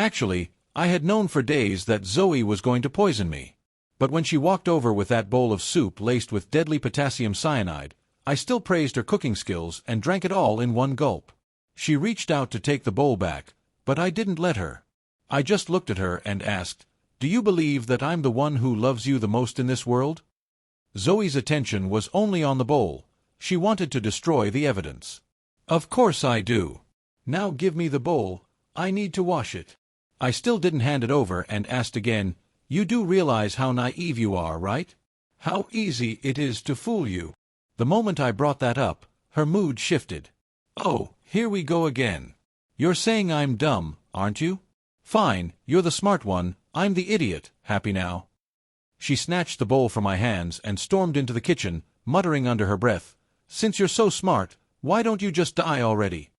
Actually, I had known for days that Zoe was going to poison me. But when she walked over with that bowl of soup laced with deadly potassium cyanide, I still praised her cooking skills and drank it all in one gulp. She reached out to take the bowl back, but I didn't let her. I just looked at her and asked, "Do you believe that I'm the one who loves you the most in this world?" Zoe's attention was only on the bowl. She wanted to destroy the evidence. "Of course I do. Now give me the bowl. I need to wash it." I still didn't hand it over and asked again, "You do realize how naive you are, right? How easy it is to fool you." The moment I brought that up, her mood shifted. "Oh, here we go again. You're saying I'm dumb, aren't you? Fine, you're the smart one, I'm the idiot. Happy now?" She snatched the bowl from my hands and stormed into the kitchen, muttering under her breath, "Since you're so smart, why don't you just die already?"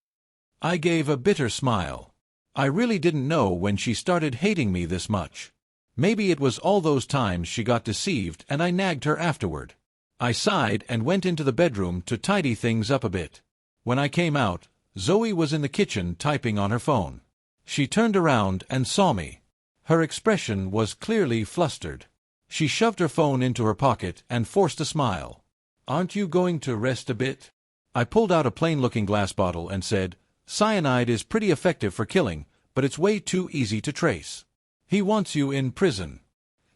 I gave a bitter smile. I really didn't know when she started hating me this much. Maybe it was all those times she got deceived and I nagged her afterward. I sighed and went into the bedroom to tidy things up a bit. When I came out, Zoe was in the kitchen typing on her phone. She turned around and saw me. Her expression was clearly flustered. She shoved her phone into her pocket and forced a smile. "Aren't you going to rest a bit?" I pulled out a plain-looking glass bottle and said, "Cyanide is pretty effective for killing, but it's way too easy to trace. He wants you in prison.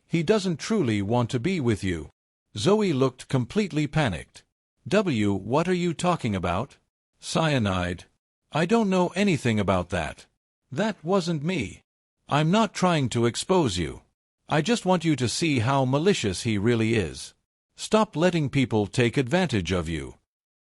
He doesn't truly want to be with you." Zoe looked completely panicked. What are you talking about?" "Cyanide. I don't know anything about that. That wasn't me. I'm not trying to expose you. I just want you to see how malicious he really is. Stop letting people take advantage of you."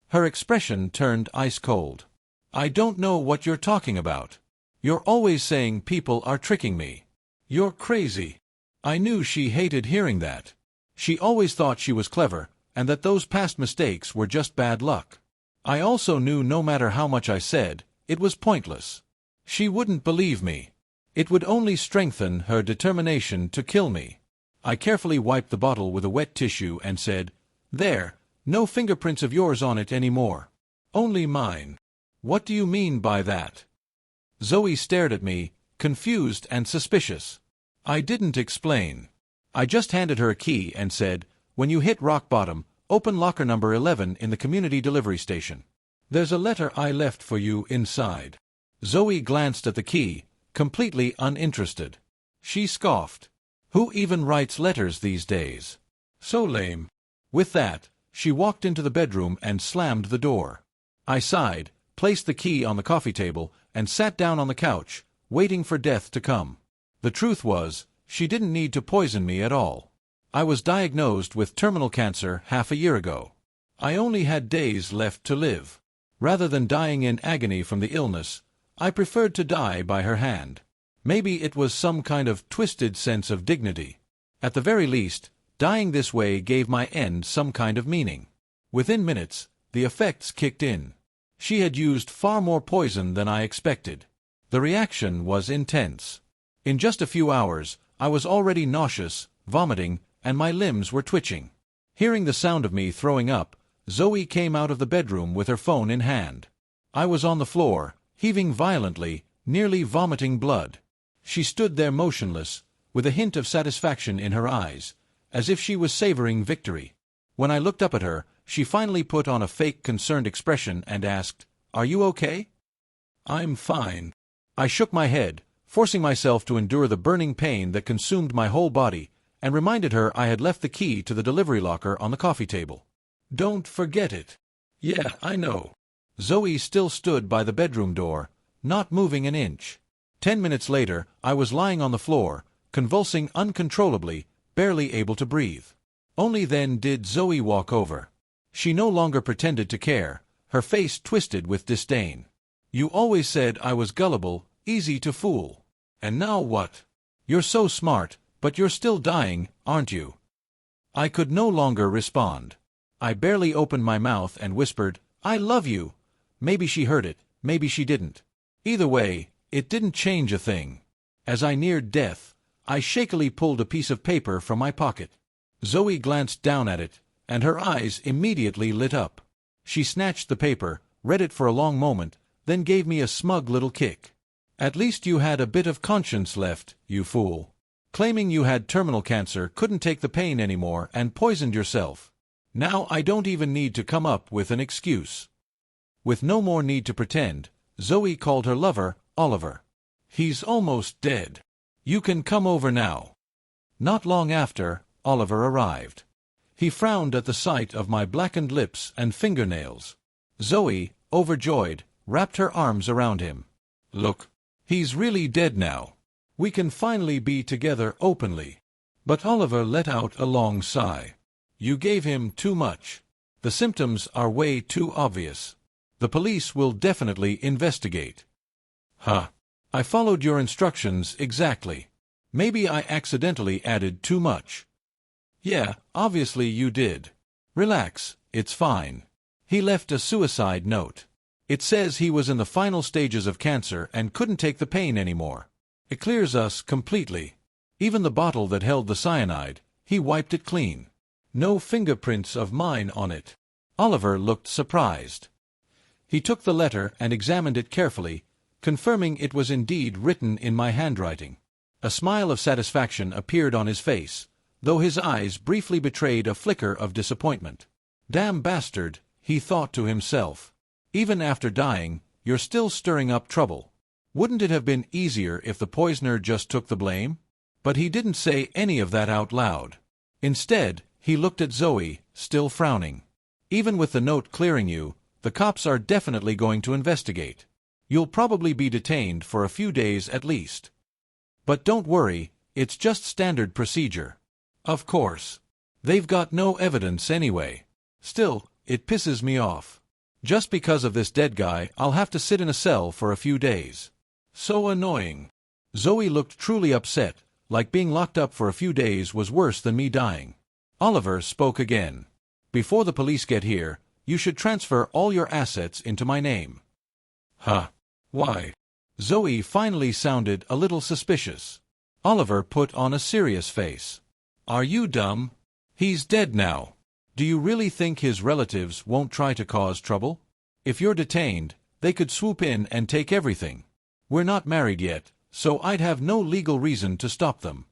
Her expression turned ice-cold. "I don't know what you're talking about. You're always saying people are tricking me. You're crazy." I knew she hated hearing that. She always thought she was clever, and that those past mistakes were just bad luck. I also knew no matter how much I said, it was pointless. She wouldn't believe me. It would only strengthen her determination to kill me. I carefully wiped the bottle with a wet tissue and said, "There, no fingerprints of yours on it anymore. Only mine." "What do you mean by that?" Zoe stared at me, confused and suspicious. I didn't explain. I just handed her a key and said, "When you hit rock bottom, open locker number 11 in the community delivery station. There's a letter I left for you inside." Zoe glanced at the key, completely uninterested. She scoffed. "Who even writes letters these days? So lame." With that, she walked into the bedroom and slammed the door. I sighed, placed the key on the coffee table, and sat down on the couch, waiting for death to come. The truth was, she didn't need to poison me at all. I was diagnosed with terminal cancer half a year ago. I only had days left to live. Rather than dying in agony from the illness, I preferred to die by her hand. Maybe it was some kind of twisted sense of dignity. At the very least, dying this way gave my end some kind of meaning. Within minutes, the effects kicked in. She had used far more poison than I expected. The reaction was intense. In just a few hours, I was already nauseous, vomiting, and my limbs were twitching. Hearing the sound of me throwing up, Zoe came out of the bedroom with her phone in hand. I was on the floor, heaving violently, nearly vomiting blood. She stood there motionless, with a hint of satisfaction in her eyes, as if she was savoring victory. When I looked up at her, she finally put on a fake concerned expression and asked, "Are you okay?" "I'm fine." I shook my head, forcing myself to endure the burning pain that consumed my whole body, and reminded her I had left the key to the delivery locker on the coffee table. "Don't forget it." "Yeah, I know." Zoe still stood by the bedroom door, not moving an inch. 10 minutes later, I was lying on the floor, convulsing uncontrollably, barely able to breathe. Only then did Zoe walk over. She no longer pretended to care, her face twisted with disdain. "You always said I was gullible, easy to fool. And now what? You're so smart, but you're still dying, aren't you?" I could no longer respond. I barely opened my mouth and whispered, "I love you." Maybe she heard it, maybe she didn't. Either way, it didn't change a thing. As I neared death, I shakily pulled a piece of paper from my pocket. Zoe glanced down at it, and her eyes immediately lit up. She snatched the paper, read it for a long moment, then gave me a smug little kick. At least you had a bit of conscience left, you fool. Claiming you had terminal cancer, couldn't take the pain anymore, and poisoned yourself. Now I don't even need to come up with an excuse. With no more need to pretend, Zoe called her lover, Oliver. He's almost dead. You can come over now. Not long after, Oliver arrived. He frowned at the sight of my blackened lips and fingernails. Zoe, overjoyed, wrapped her arms around him. Look, he's really dead now. We can finally be together openly. But Oliver let out a long sigh. You gave him too much. The symptoms are way too obvious. The police will definitely investigate. Huh. I followed your instructions exactly. Maybe I accidentally added too much. Yeah, obviously you did. Relax, it's fine. He left a suicide note. It says he was in the final stages of cancer and couldn't take the pain anymore. It clears us completely. Even the bottle that held the cyanide, he wiped it clean. No fingerprints of mine on it. Oliver looked surprised. He took the letter and examined it carefully, confirming it was indeed written in my handwriting. A smile of satisfaction appeared on his face, though his eyes briefly betrayed a flicker of disappointment. Damn bastard, he thought to himself. Even after dying, you're still stirring up trouble. Wouldn't it have been easier if the poisoner just took the blame? But he didn't say any of that out loud. Instead, he looked at Zoe, still frowning. Even with the note clearing you, the cops are definitely going to investigate. You'll probably be detained for a few days at least. But don't worry, it's just standard procedure. Of course. They've got no evidence anyway. Still, it pisses me off. Just because of this dead guy, I'll have to sit in a cell for a few days. So annoying. Zoe looked truly upset, like being locked up for a few days was worse than me dying. Oliver spoke again. Before the police get here, you should transfer all your assets into my name. Huh? Why? Zoe finally sounded a little suspicious. Oliver put on a serious face. Are you dumb? He's dead now. Do you really think his relatives won't try to cause trouble? If you're detained, they could swoop in and take everything. We're not married yet, so I'd have no legal reason to stop them.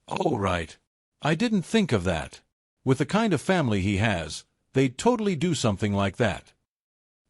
Oh, right. I didn't think of that. With the kind of family he has, they'd totally do something like that.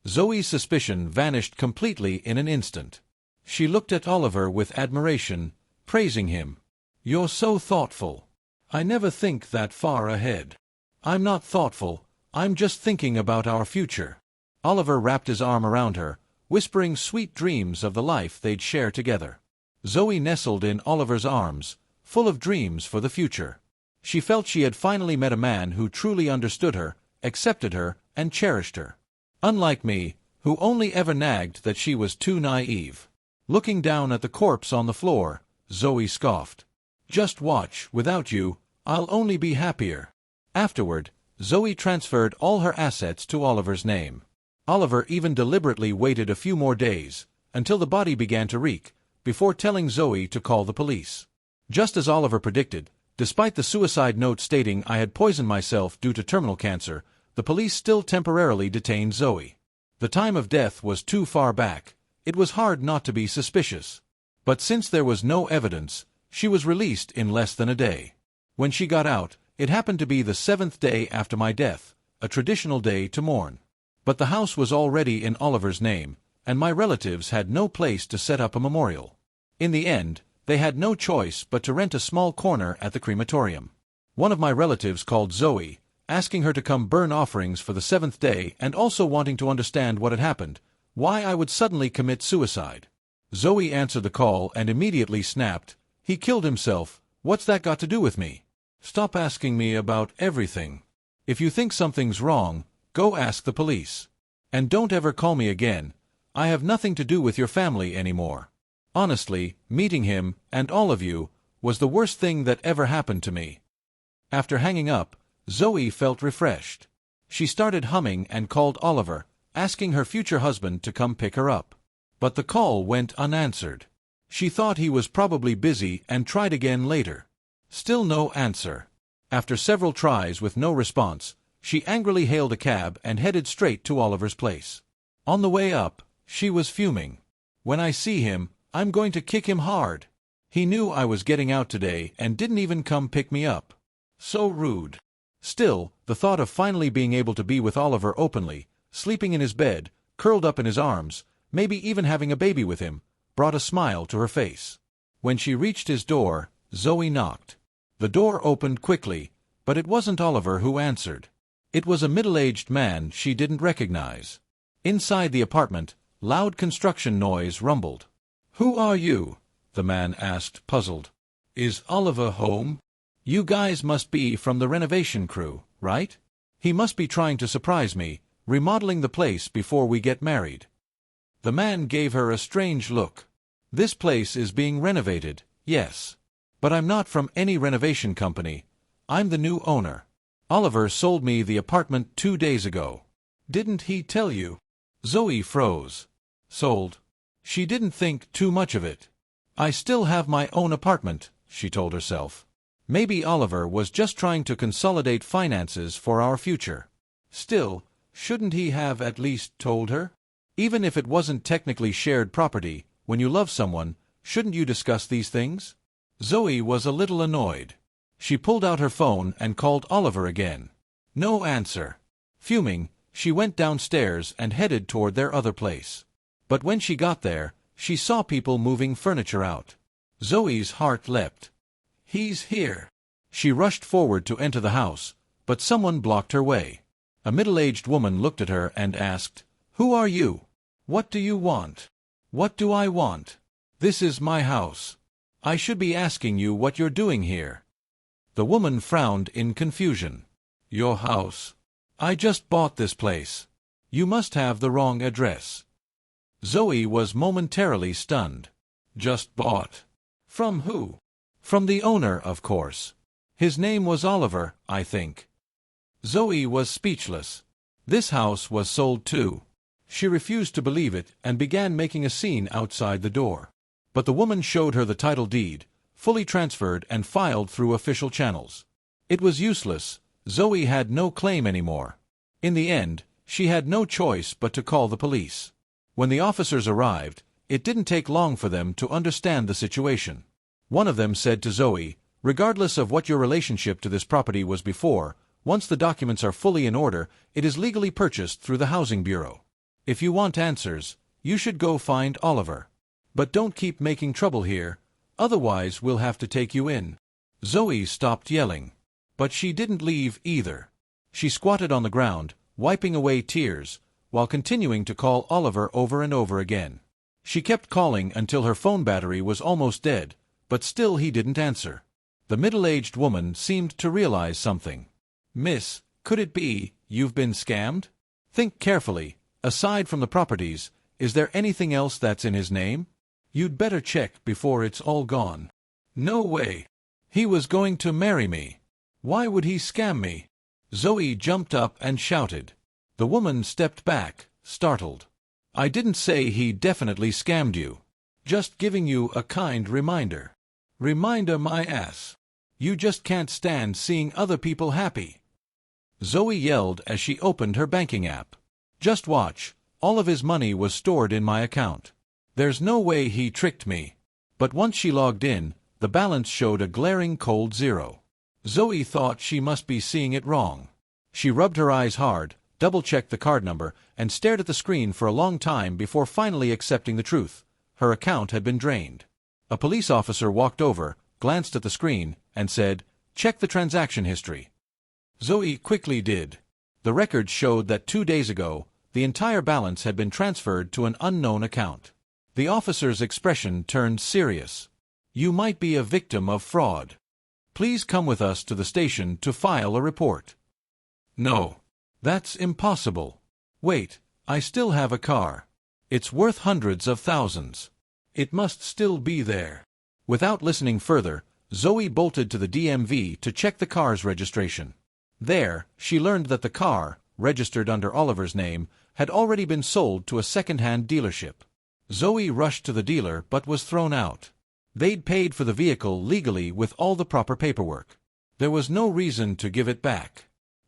Zoe's suspicion vanished completely in an instant. She looked at Oliver with admiration, praising him. You're so thoughtful. I never think that far ahead. I'm not thoughtful, I'm just thinking about our future. Oliver wrapped his arm around her, whispering sweet dreams of the life they'd share together. Zoe nestled in Oliver's arms, full of dreams for the future. She felt she had finally met a man who truly understood her, accepted her, and cherished her. Unlike me, who only ever nagged that she was too naive. Looking down at the corpse on the floor, Zoe scoffed. Just watch, without you, I'll only be happier. Afterward, Zoe transferred all her assets to Oliver's name. Oliver even deliberately waited a few more days, until the body began to reek, before telling Zoe to call the police. Just as Oliver predicted, despite the suicide note stating I had poisoned myself due to terminal cancer, the police still temporarily detained Zoe. The time of death was too far back. It was hard not to be suspicious. But since there was no evidence, she was released in less than a day. When she got out, it happened to be the 7th day after my death, a traditional day to mourn. But the house was already in Oliver's name, and my relatives had no place to set up a memorial. In the end, they had no choice but to rent a small corner at the crematorium. One of my relatives called Zoe, asking her to come burn offerings for the 7th day and also wanting to understand what had happened, why I would suddenly commit suicide. Zoe answered the call and immediately snapped, "He killed himself, what's that got to do with me? Stop asking me about everything. If you think something's wrong, go ask the police. And don't ever call me again. I have nothing to do with your family anymore." Honestly, meeting him, and all of you, was the worst thing that ever happened to me. After hanging up, Zoe felt refreshed. She started humming and called Oliver, asking her future husband to come pick her up. But the call went unanswered. She thought he was probably busy and tried again later. Still no answer. After several tries with no response, she angrily hailed a cab and headed straight to Oliver's place. On the way up, she was fuming. "When I see him, I'm going to kick him hard. He knew I was getting out today and didn't even come pick me up. So rude. Still, the thought of finally being able to be with Oliver openly, sleeping in his bed, curled up in his arms, maybe even having a baby with him, brought a smile to her face. When she reached his door, Zoe knocked. The door opened quickly, but it wasn't Oliver who answered. It was a middle-aged man she didn't recognize. Inside the apartment, loud construction noise rumbled. "Who are you?" the man asked, puzzled. "Is Oliver home? You guys must be from the renovation crew, right? He must be trying to surprise me, remodeling the place before we get married." The man gave her a strange look. "This place is being renovated, yes. But I'm not from any renovation company. I'm the new owner. Oliver sold me the apartment 2 days ago." "Didn't he tell you?" Zoe froze. Sold? She didn't think too much of it. "I still have my own apartment," she told herself. Maybe Oliver was just trying to consolidate finances for our future. Still, shouldn't he have at least told her? Even if it wasn't technically shared property, when you love someone, shouldn't you discuss these things? Zoe was a little annoyed. She pulled out her phone and called Oliver again. No answer. Fuming, she went downstairs and headed toward their other place. But when she got there, she saw people moving furniture out. Zoe's heart leapt. "He's here." She rushed forward to enter the house, but someone blocked her way. A middle-aged woman looked at her and asked, "Who are you? What do you want?" "What do I want? This is my house. I should be asking you what you're doing here." The woman frowned in confusion. "Your house? I just bought this place. You must have the wrong address." Zoe was momentarily stunned. "Just bought? From who?" "From the owner, of course. His name was Oliver, I think." Zoe was speechless. This house was sold too. She refused to believe it and began making a scene outside the door. But the woman showed her the title deed, fully transferred and filed through official channels. It was useless. Zoe had no claim anymore. In the end, she had no choice but to call the police. When the officers arrived, it didn't take long for them to understand the situation. One of them said to Zoe, "Regardless of what your relationship to this property was before, once the documents are fully in order, it is legally purchased through the Housing Bureau. If you want answers, you should go find Oliver. But don't keep making trouble here, otherwise we'll have to take you in." Zoe stopped yelling. But she didn't leave either. She squatted on the ground, wiping away tears, while continuing to call Oliver over and over again. She kept calling until her phone battery was almost dead, but still he didn't answer. The middle-aged woman seemed to realize something. "Miss, could it be you've been scammed? Think carefully. Aside from the properties, is there anything else that's in his name? You'd better check before it's all gone." "No way. He was going to marry me. Why would he scam me?" Zoe jumped up and shouted. The woman stepped back, startled. "I didn't say he definitely scammed you. Just giving you a kind reminder." "Reminder my ass. You just can't stand seeing other people happy." Zoe yelled as she opened her banking app. "Just watch. All of his money was stored in my account. There's no way he tricked me." But once she logged in, the balance showed a glaring cold zero. Zoe thought she must be seeing it wrong. She rubbed her eyes hard, double-checked the card number, and stared at the screen for a long time before finally accepting the truth. Her account had been drained. A police officer walked over, glanced at the screen, and said, "Check the transaction history." Zoe quickly did. The records showed that 2 days ago, the entire balance had been transferred to an unknown account. The officer's expression turned serious. "You might be a victim of fraud. Please come with us to the station to file a report." "No. That's impossible. Wait, I still have a car. It's worth hundreds of thousands. It must still be there." Without listening further, Zoe bolted to the DMV to check the car's registration. There, she learned that the car, registered under Oliver's name, had already been sold to a second-hand dealership. Zoe rushed to the dealer but was thrown out. They'd paid for the vehicle legally with all the proper paperwork. There was no reason to give it back.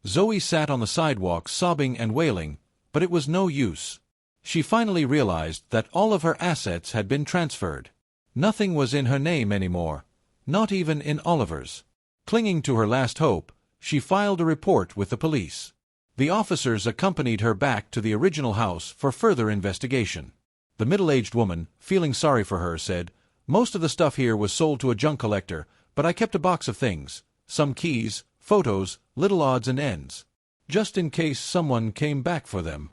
Zoe sat on the sidewalk sobbing and wailing, but it was no use. She finally realized that all of her assets had been transferred. Nothing was in her name anymore, not even in Oliver's. Clinging to her last hope, she filed a report with the police. The officers accompanied her back to the original house for further investigation. The middle-aged woman, feeling sorry for her, said, "Most of the stuff here was sold to a junk collector, but I kept a box of things, some keys, photos, little odds and ends, just in case someone came back for them."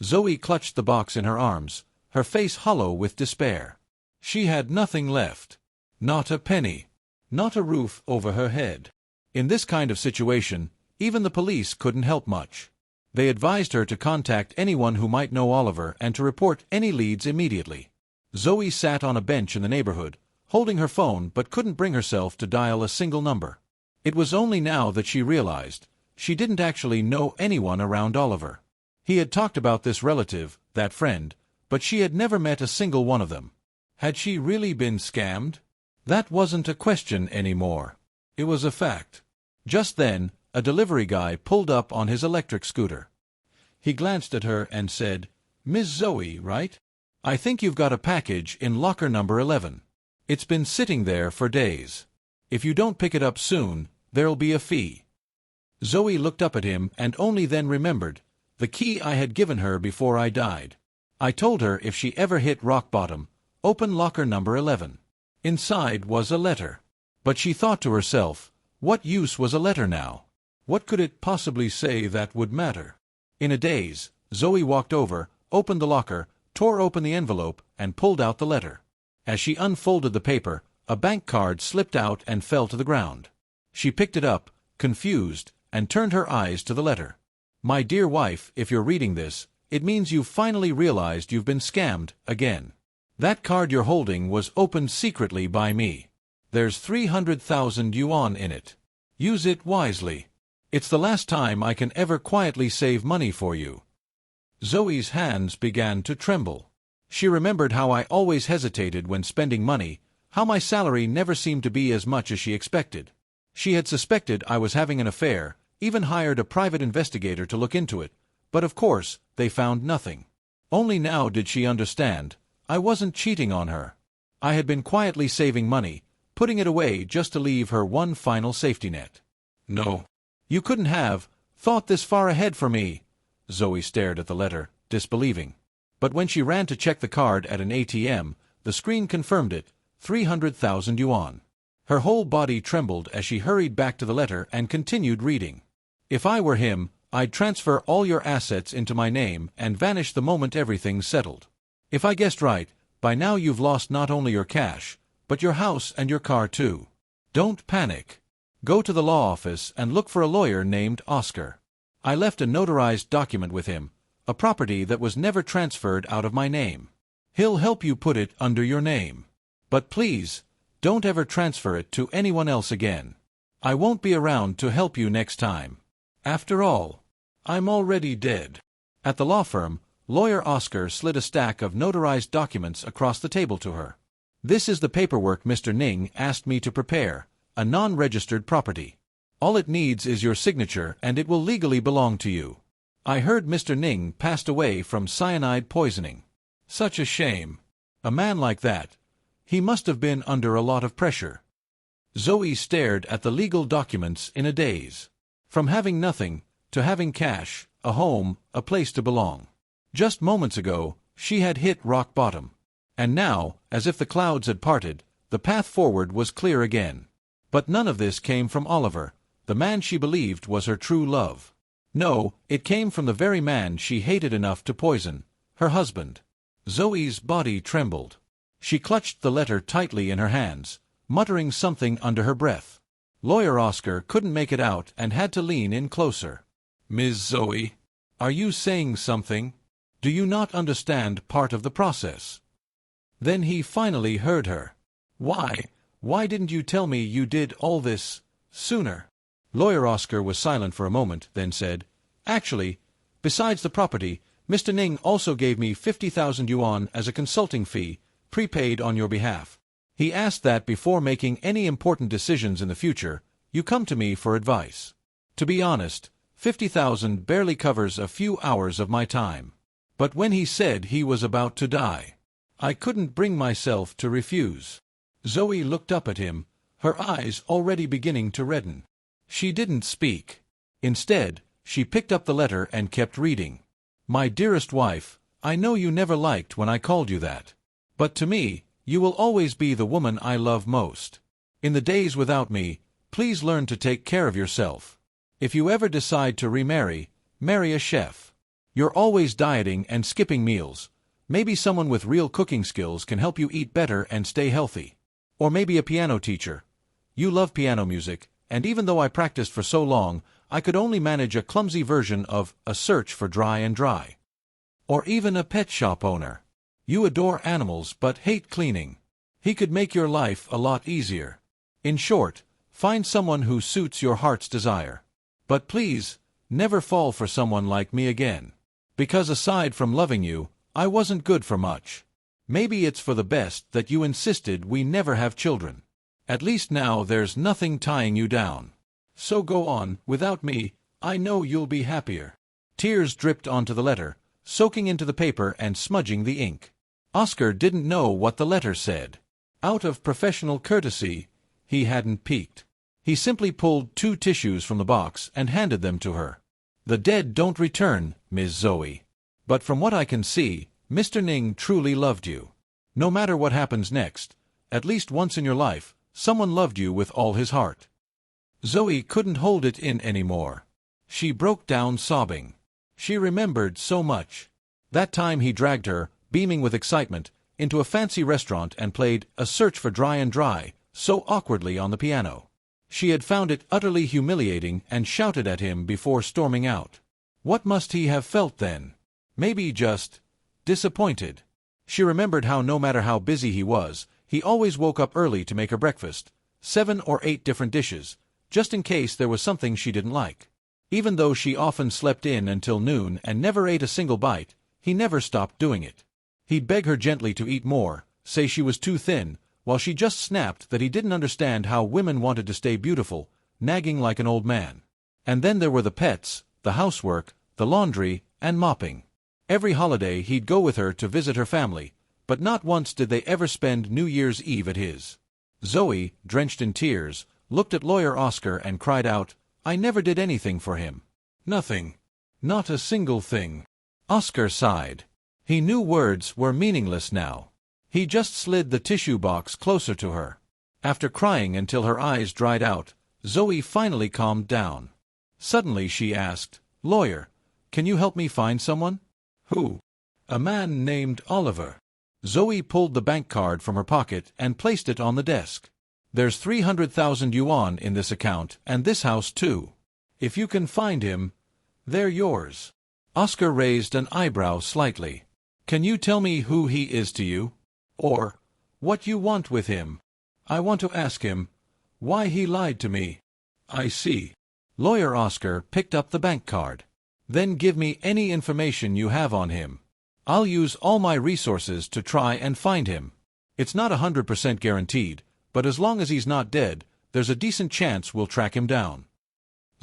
Zoe clutched the box in her arms, her face hollow with despair. She had nothing left. Not a penny. Not a roof over her head. In this kind of situation, even the police couldn't help much. They advised her to contact anyone who might know Oliver and to report any leads immediately. Zoe sat on a bench in the neighborhood, holding her phone but couldn't bring herself to dial a single number. It was only now that she realized she didn't actually know anyone around Oliver. He had talked about this relative, that friend, but she had never met a single one of them. Had she really been scammed? That wasn't a question anymore. It was a fact. Just then, a delivery guy pulled up on his electric scooter. He glanced at her and said, "Miss Zoe, right? I think you've got a package in locker number 11. It's been sitting there for days. If you don't pick it up soon, there'll be a fee." Zoe looked up at him and only then remembered, "The key I had given her before I died. I told her if she ever hit rock bottom, open locker number 11. Inside was a letter." But she thought to herself, what use was a letter now? What could it possibly say that would matter? In a daze, Zoe walked over, opened the locker, tore open the envelope, and pulled out the letter. As she unfolded the paper, a bank card slipped out and fell to the ground. She picked it up, confused, and turned her eyes to the letter. "My dear wife, if you're reading this, it means you've finally realized you've been scammed again. That card you're holding was opened secretly by me. There's 300,000 yuan in it. Use it wisely. It's the last time I can ever quietly save money for you." Zoe's hands began to tremble. She remembered how I always hesitated when spending money, how my salary never seemed to be as much as she expected. She had suspected I was having an affair, even hired a private investigator to look into it, but of course, they found nothing. Only now did she understand. I wasn't cheating on her. I had been quietly saving money, putting it away just to leave her one final safety net. "No. You couldn't have thought this far ahead for me." Zoe stared at the letter, disbelieving. But when she ran to check the card at an ATM, the screen confirmed it, 300,000 yuan. Her whole body trembled as she hurried back to the letter and continued reading. "If I were him, I'd transfer all your assets into my name and vanish the moment everything's settled. If I guessed right, by now you've lost not only your cash, but your house and your car too. Don't panic. Go to the law office and look for a lawyer named Oscar. I left a notarized document with him, a property that was never transferred out of my name. He'll help you put it under your name. But please, don't ever transfer it to anyone else again. I won't be around to help you next time. After all, I'm already dead." At the law firm, lawyer Oscar slid a stack of notarized documents across the table to her. "This is the paperwork Mr. Ning asked me to prepare, a non-registered property. All it needs is your signature and it will legally belong to you. I heard Mr. Ning passed away from cyanide poisoning. Such a shame. A man like that. He must have been under a lot of pressure." Zoe stared at the legal documents in a daze. From having nothing, to having cash, a home, a place to belong. Just moments ago, she had hit rock bottom. And now, as if the clouds had parted, the path forward was clear again. But none of this came from Oliver, the man she believed was her true love. No, it came from the very man she hated enough to poison, her husband. Zoe's body trembled. She clutched the letter tightly in her hands, muttering something under her breath. Lawyer Oscar couldn't make it out and had to lean in closer. "Ms. Zoe, are you saying something? Do you not understand part of the process?" Then he finally heard her. Why didn't you tell me you did all this sooner?" Lawyer Oscar was silent for a moment, then said, "Actually, besides the property, Mr. Ning also gave me 50,000 yuan as a consulting fee, prepaid on your behalf. He asked that before making any important decisions in the future, you come to me for advice. To be honest, 50,000 barely covers a few hours of my time. But when he said he was about to die, I couldn't bring myself to refuse. Zoe looked up at him, her eyes already beginning to redden. She didn't speak. Instead, she picked up the letter and kept reading. My dearest wife, I know you never liked when I called you that. But to me, you will always be the woman I love most. In the days without me, please learn to take care of yourself. If you ever decide to remarry, marry a chef. You're always dieting and skipping meals. Maybe someone with real cooking skills can help you eat better and stay healthy. Or maybe a piano teacher. You love piano music, and even though I practiced for so long, I could only manage a clumsy version of A Search for Dry and Dry. Or even a pet shop owner. You adore animals but hate cleaning. He could make your life a lot easier. In short, find someone who suits your heart's desire. But please, never fall for someone like me again. Because aside from loving you, I wasn't good for much. Maybe it's for the best that you insisted we never have children. At least now there's nothing tying you down. So go on, without me, I know you'll be happier. Tears dripped onto the letter, soaking into the paper and smudging the ink. Oscar didn't know what the letter said. Out of professional courtesy, he hadn't peeked. He simply pulled 2 tissues from the box and handed them to her. The dead don't return, Ms. Zoe. But from what I can see, Mr. Ning truly loved you. No matter what happens next, at least once in your life, someone loved you with all his heart. Zoe couldn't hold it in anymore. She broke down sobbing. She remembered so much. That time he dragged her, beaming with excitement, into a fancy restaurant and played A Search for Dry and Dry, so awkwardly on the piano. She had found it utterly humiliating and shouted at him before storming out. What must he have felt then? Maybe just disappointed. She remembered how no matter how busy he was, he always woke up early to make her breakfast, 7 or 8 different dishes, just in case there was something she didn't like. Even though she often slept in until noon and never ate a single bite, he never stopped doing it. He'd beg her gently to eat more, say she was too thin, while she just snapped that he didn't understand how women wanted to stay beautiful, nagging like an old man. And then there were the pets, the housework, the laundry, and mopping. Every holiday he'd go with her to visit her family, but not once did they ever spend New Year's Eve at his. Zoe, drenched in tears, looked at Lawyer Oscar and cried out, I never did anything for him. Nothing. Not a single thing. Oscar sighed. He knew words were meaningless now. He just slid the tissue box closer to her. After crying until her eyes dried out, Zoe finally calmed down. Suddenly she asked, Lawyer, can you help me find someone? Who? A man named Oliver. Zoe pulled the bank card from her pocket and placed it on the desk. There's 300,000 yuan in this account, and this house too. If you can find him, they're yours. Oscar raised an eyebrow slightly. Can you tell me who he is to you? Or, what you want with him? I want to ask him why he lied to me. I see. Lawyer Oscar picked up the bank card. Then give me any information you have on him. I'll use all my resources to try and find him. It's not 100% guaranteed, but as long as he's not dead, there's a decent chance we'll track him down.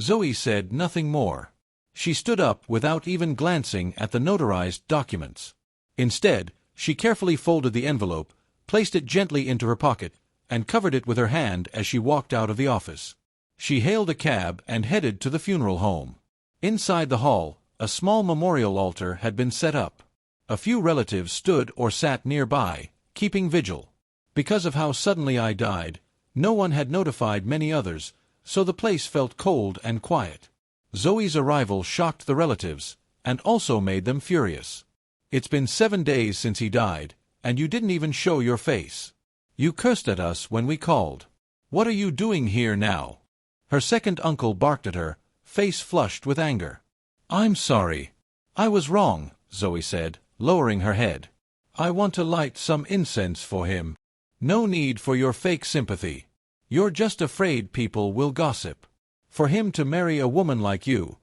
Zoe said nothing more. She stood up without even glancing at the notarized documents. Instead, she carefully folded the envelope, placed it gently into her pocket, and covered it with her hand as she walked out of the office. She hailed a cab and headed to the funeral home. Inside the hall, a small memorial altar had been set up. A few relatives stood or sat nearby, keeping vigil. Because of how suddenly I died, no one had notified many others, so the place felt cold and quiet. Zoe's arrival shocked the relatives, and also made them furious. It's been 7 days since he died, and you didn't even show your face. You cursed at us when we called. What are you doing here now? Her second uncle barked at her, face flushed with anger. I'm sorry. I was wrong, Zoe said, lowering her head. I want to light some incense for him. No need for your fake sympathy. You're just afraid people will gossip. For him to marry a woman like you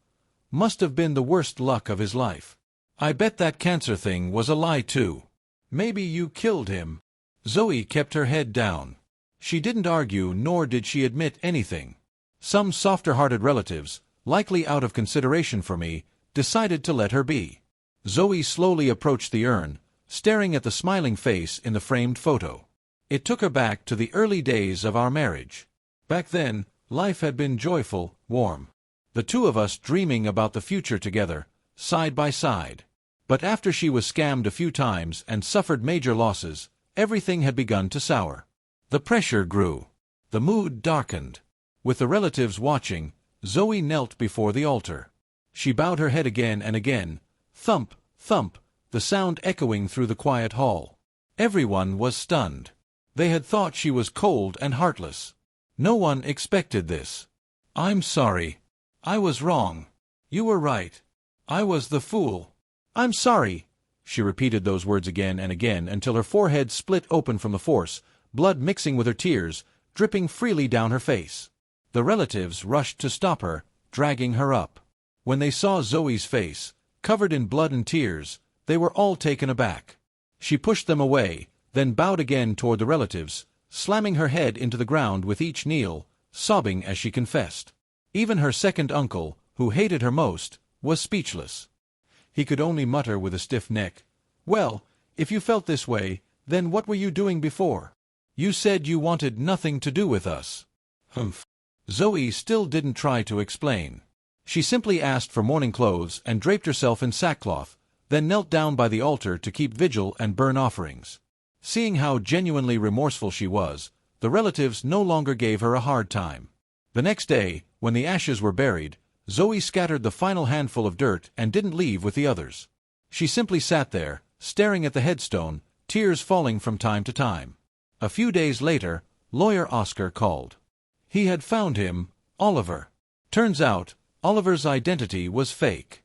must have been the worst luck of his life. I bet that cancer thing was a lie too. Maybe you killed him. Zoe kept her head down. She didn't argue nor did she admit anything. Some softer-hearted relatives, likely out of consideration for me, decided to let her be. Zoe slowly approached the urn, staring at the smiling face in the framed photo. It took her back to the early days of our marriage. Back then, life had been joyful, warm. The two of us dreaming about the future together, side by side. But after she was scammed a few times and suffered major losses, everything had begun to sour. The pressure grew. The mood darkened. With the relatives watching, Zoe knelt before the altar. She bowed her head again and again, thump, thump, the sound echoing through the quiet hall. Everyone was stunned. They had thought she was cold and heartless. No one expected this. "I'm sorry. I was wrong. You were right. I was the fool. I'm sorry." She repeated those words again and again until her forehead split open from the force, blood mixing with her tears, dripping freely down her face. The relatives rushed to stop her, dragging her up. When they saw Zoe's face, covered in blood and tears, they were all taken aback. She pushed them away, then bowed again toward the relatives, slamming her head into the ground with each kneel, sobbing as she confessed. Even her second uncle, who hated her most, was speechless. He could only mutter with a stiff neck, "Well, if you felt this way, then what were you doing before? You said you wanted nothing to do with us." Humph. Zoe still didn't try to explain. She simply asked for mourning clothes and draped herself in sackcloth, then knelt down by the altar to keep vigil and burn offerings. Seeing how genuinely remorseful she was, the relatives no longer gave her a hard time. The next day, when the ashes were buried, Zoe scattered the final handful of dirt and didn't leave with the others. She simply sat there, staring at the headstone, tears falling from time to time. A few days later, lawyer Oscar called. He had found him, Oliver. Turns out, Oliver's identity was fake.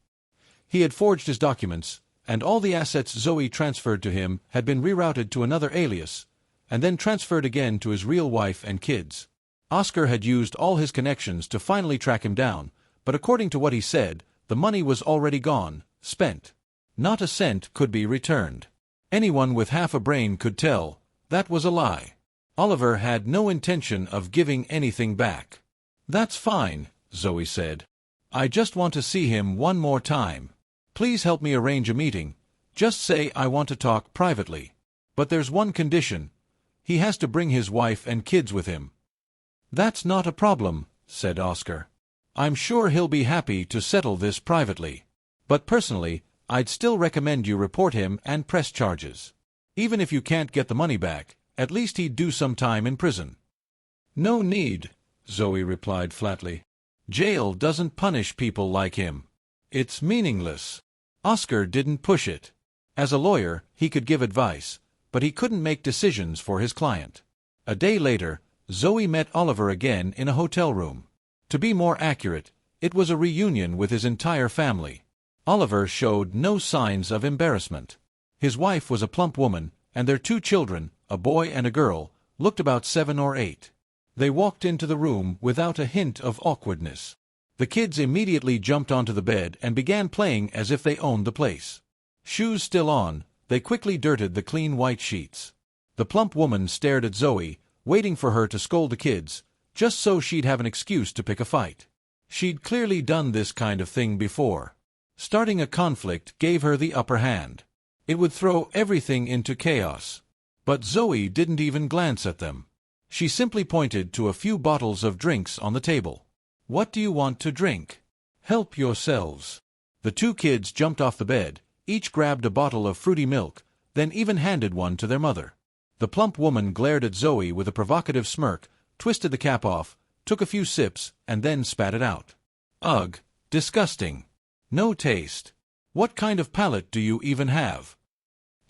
He had forged his documents, and all the assets Zoe transferred to him had been rerouted to another alias, and then transferred again to his real wife and kids. Oscar had used all his connections to finally track him down, but according to what he said, the money was already gone, spent. Not a cent could be returned. Anyone with half a brain could tell that was a lie. Oliver had no intention of giving anything back. "That's fine," Zoe said. "I just want to see him one more time. Please help me arrange a meeting. Just say I want to talk privately. But there's one condition. He has to bring his wife and kids with him." "That's not a problem," said Oscar. "I'm sure he'll be happy to settle this privately. But personally, I'd still recommend you report him and press charges. Even if you can't get the money back, at least he'd do some time in prison." "No need," Zoe replied flatly. "Jail doesn't punish people like him. It's meaningless." Oscar didn't push it. As a lawyer, he could give advice, but he couldn't make decisions for his client. A day later, Zoe met Oliver again in a hotel room. To be more accurate, it was a reunion with his entire family. Oliver showed no signs of embarrassment. His wife was a plump woman, and their 2 children, a boy and a girl, looked about 7 or 8. They walked into the room without a hint of awkwardness. The kids immediately jumped onto the bed and began playing as if they owned the place. Shoes still on, they quickly dirted the clean white sheets. The plump woman stared at Zoe, waiting for her to scold the kids, just so she'd have an excuse to pick a fight. She'd clearly done this kind of thing before. Starting a conflict gave her the upper hand. It would throw everything into chaos. But Zoe didn't even glance at them. She simply pointed to a few bottles of drinks on the table. "What do you want to drink? Help yourselves." The 2 kids jumped off the bed, each grabbed a bottle of fruity milk, then even handed one to their mother. The plump woman glared at Zoe with a provocative smirk, twisted the cap off, took a few sips, and then spat it out. "Ugh, disgusting. No taste. What kind of palate do you even have?"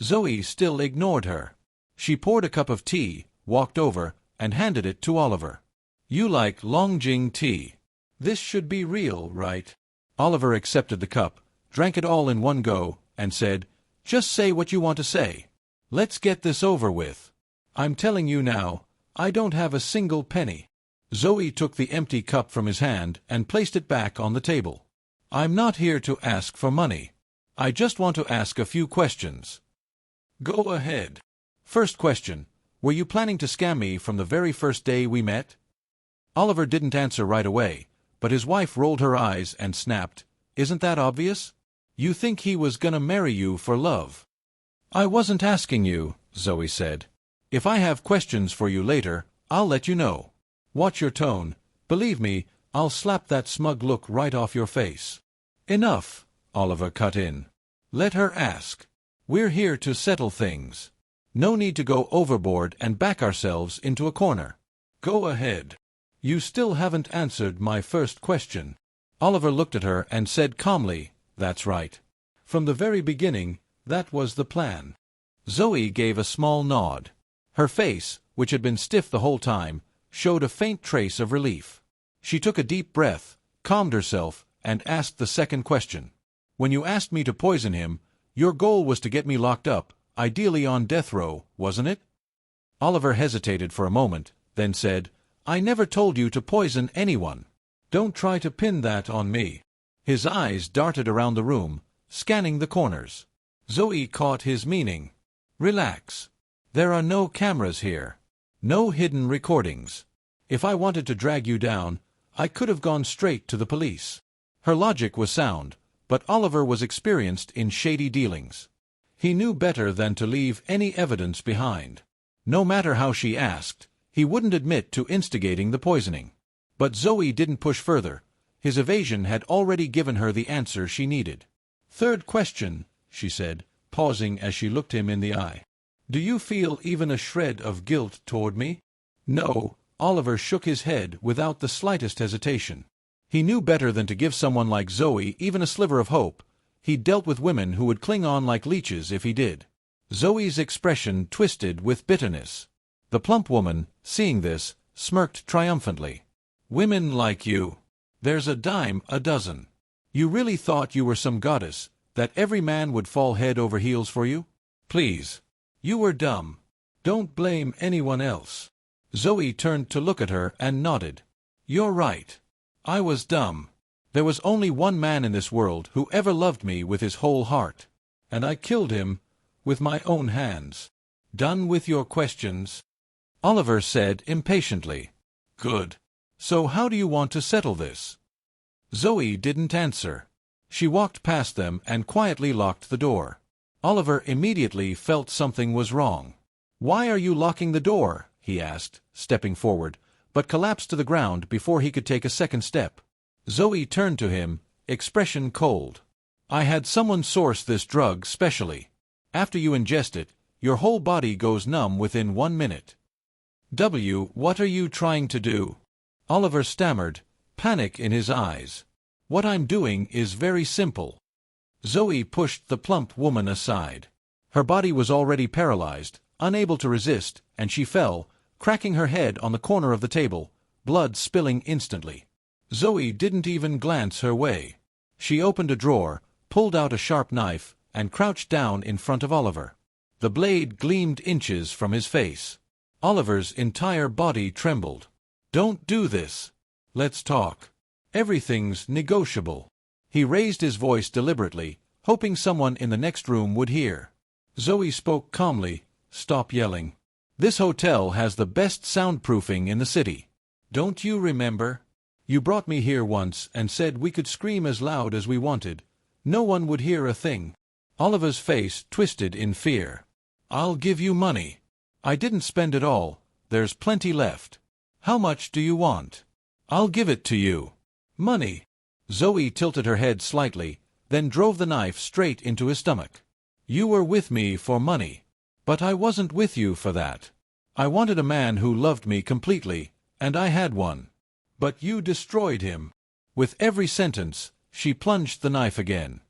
Zoe still ignored her. She poured a cup of tea, walked over, and handed it to Oliver. "You like Longjing tea. This should be real, right?" Oliver accepted the cup, drank it all in one go, and said, "Just say what you want to say. Let's get this over with. I'm telling you now, I don't have a single penny." Zoe took the empty cup from his hand and placed it back on the table. "I'm not here to ask for money. I just want to ask a few questions." "Go ahead." "First question, were you planning to scam me from the very first day we met?" Oliver didn't answer right away, but his wife rolled her eyes and snapped, "Isn't that obvious? You think he was gonna marry you for love." "I wasn't asking you," Zoe said. If I have questions for you later, I'll let you know. Watch your tone. Believe me, I'll slap that smug look right off your face." "Enough," Oliver cut in. "Let her ask. We're here to settle things. No need to go overboard and back ourselves into a corner. Go ahead." "You still haven't answered my first question." Oliver looked at her and said calmly, "That's right. From the very beginning, that was the plan." Zoe gave a small nod. Her face, which had been stiff the whole time, showed a faint trace of relief. She took a deep breath, calmed herself, and asked the second question. "When you asked me to poison him, your goal was to get me locked up, ideally on death row, wasn't it?" Oliver hesitated for a moment, then said, "I never told you to poison anyone. Don't try to pin that on me." His eyes darted around the room, scanning the corners. Zoe caught his meaning. "Relax. There are no cameras here. No hidden recordings. If I wanted to drag you down, I could have gone straight to the police." Her logic was sound, but Oliver was experienced in shady dealings. He knew better than to leave any evidence behind. No matter how she asked, he wouldn't admit to instigating the poisoning. But Zoe didn't push further. His evasion had already given her the answer she needed. "Third question," she said, pausing as she looked him in the eye. "Do you feel even a shred of guilt toward me?" "No." Oliver shook his head without the slightest hesitation. He knew better than to give someone like Zoe even a sliver of hope. He dealt with women who would cling on like leeches if he did. Zoe's expression twisted with bitterness. The plump woman, seeing this, smirked triumphantly. "Women like you. There's a dime a dozen. You really thought you were some goddess, that every man would fall head over heels for you? Please. You were dumb. Don't blame anyone else." Zoe turned to look at her and nodded. "You're right. I was dumb. There was only one man in this world who ever loved me with his whole heart. And I killed him with my own hands." "Done with your questions?" Oliver said impatiently. "Good. So how do you want to settle this?" Zoe didn't answer. She walked past them and quietly locked the door. Oliver immediately felt something was wrong. "Why are you locking the door?" he asked, stepping forward, but collapsed to the ground before he could take a second step. Zoe turned to him, expression cold. "I had someone source this drug specially. After you ingest it, your whole body goes numb within 1 minute." What are you trying to do?" Oliver stammered, panic in his eyes. "What I'm doing is very simple." Zoe pushed the plump woman aside. Her body was already paralyzed, unable to resist, and she fell, cracking her head on the corner of the table, blood spilling instantly. Zoe didn't even glance her way. She opened a drawer, pulled out a sharp knife, and crouched down in front of Oliver. The blade gleamed inches from his face. Oliver's entire body trembled. "Don't do this. Let's talk. Everything's negotiable." He raised his voice deliberately, hoping someone in the next room would hear. Zoe spoke calmly. "Stop yelling. This hotel has the best soundproofing in the city. Don't you remember? You brought me here once and said we could scream as loud as we wanted. No one would hear a thing." Oliver's face twisted in fear. "I'll give you money. I didn't spend it all. There's plenty left. How much do you want?" "I'll give it to you." "Money." Zoe tilted her head slightly, then drove the knife straight into his stomach. "You were with me for money. But I wasn't with you for that. I wanted a man who loved me completely, and I had one. But you destroyed him." With every sentence, she plunged the knife again,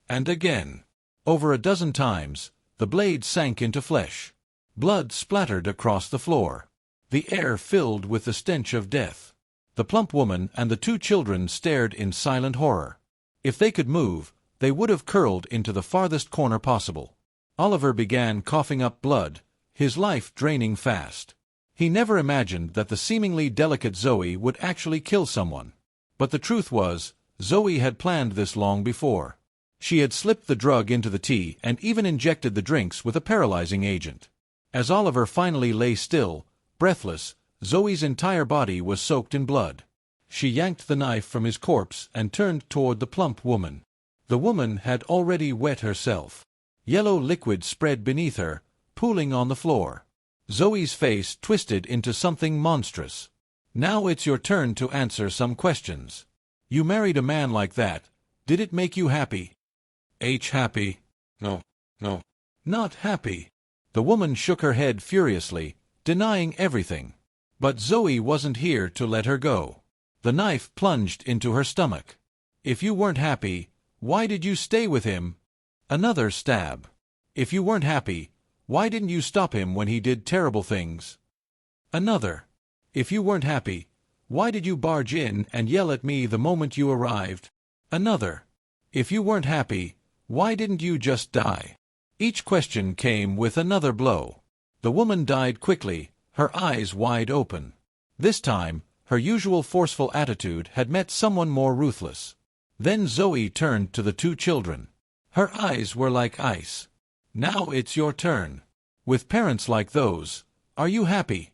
and again. Over a dozen times, the blade sank into flesh. Blood splattered across the floor. The air filled with the stench of death. The plump woman and the 2 children stared in silent horror. If they could move, they would have curled into the farthest corner possible. Oliver began coughing up blood, his life draining fast. He never imagined that the seemingly delicate Zoe would actually kill someone. But the truth was, Zoe had planned this long before. She had slipped the drug into the tea and even injected the drinks with a paralyzing agent. As Oliver finally lay still, breathless, Zoe's entire body was soaked in blood. She yanked the knife from his corpse and turned toward the plump woman. The woman had already wet herself. Yellow liquid spread beneath her, pooling on the floor. Zoe's face twisted into something monstrous. Now it's your turn to answer some questions. You married a man like that. Did it make you happy? Happy? No. Not happy. The woman shook her head furiously, denying everything. But Zoe wasn't here to let her go. The knife plunged into her stomach. If you weren't happy, why did you stay with him? Another stab. If you weren't happy, why didn't you stop him when he did terrible things? Another. If you weren't happy, why did you barge in and yell at me the moment you arrived? Another. If you weren't happy, why didn't you just die? Each question came with another blow. The woman died quickly, her eyes wide open. This time, her usual forceful attitude had met someone more ruthless. Then Zoe turned to the two children. Her eyes were like ice. Now it's your turn. With parents like those, are you happy?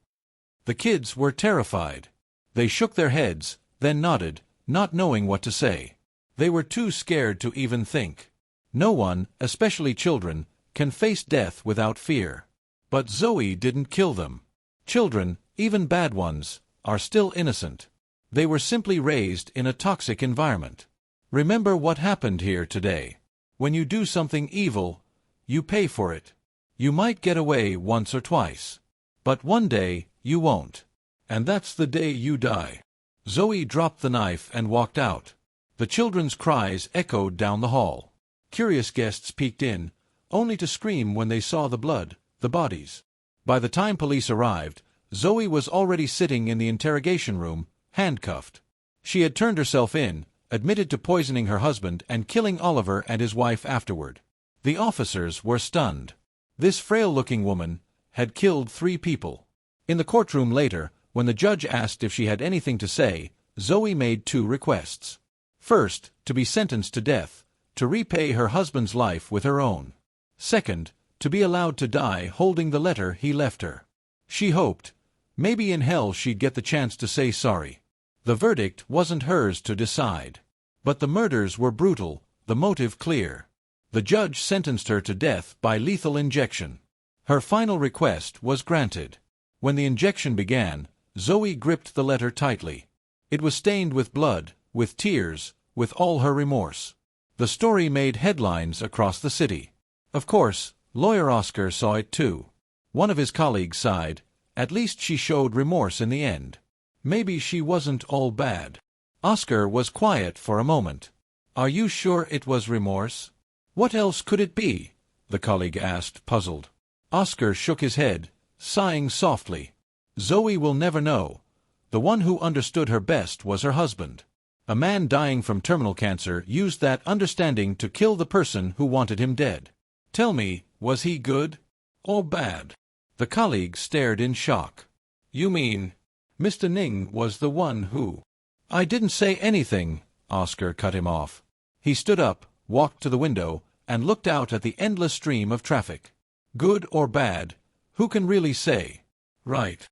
The kids were terrified. They shook their heads, then nodded, not knowing what to say. They were too scared to even think. No one, especially children, can face death without fear. But Zoe didn't kill them. Children, even bad ones, are still innocent. They were simply raised in a toxic environment. Remember what happened here today. When you do something evil, you pay for it. You might get away once or twice. But one day, you won't. And that's the day you die. Zoe dropped the knife and walked out. The children's cries echoed down the hall. Curious guests peeked in, only to scream when they saw the blood, the bodies. By the time police arrived, Zoe was already sitting in the interrogation room, handcuffed. She had turned herself in, admitted to poisoning her husband and killing Oliver and his wife afterward. The officers were stunned. This frail-looking woman had killed 3 people. In the courtroom later, when the judge asked if she had anything to say, Zoe made 2 requests. First, to be sentenced to death, to repay her husband's life with her own. Second, to be allowed to die holding the letter he left her. She hoped, maybe in hell she'd get the chance to say sorry. The verdict wasn't hers to decide. But the murders were brutal, the motive clear. The judge sentenced her to death by lethal injection. Her final request was granted. When the injection began, Zoe gripped the letter tightly. It was stained with blood, with tears, with all her remorse. The story made headlines across the city. Of course, lawyer Oscar saw it too. One of his colleagues sighed, at least she showed remorse in the end. Maybe she wasn't all bad. Oscar was quiet for a moment. Are you sure it was remorse? What else could it be? The colleague asked, puzzled. Oscar shook his head, sighing softly. Zoe will never know. The one who understood her best was her husband. A man dying from terminal cancer used that understanding to kill the person who wanted him dead. Tell me, was he good or bad? The colleague stared in shock. You mean, Mr. Ning was the one who... I didn't say anything, Oscar cut him off. He stood up, walked to the window, and looked out at the endless stream of traffic. Good or bad, who can really say? Right.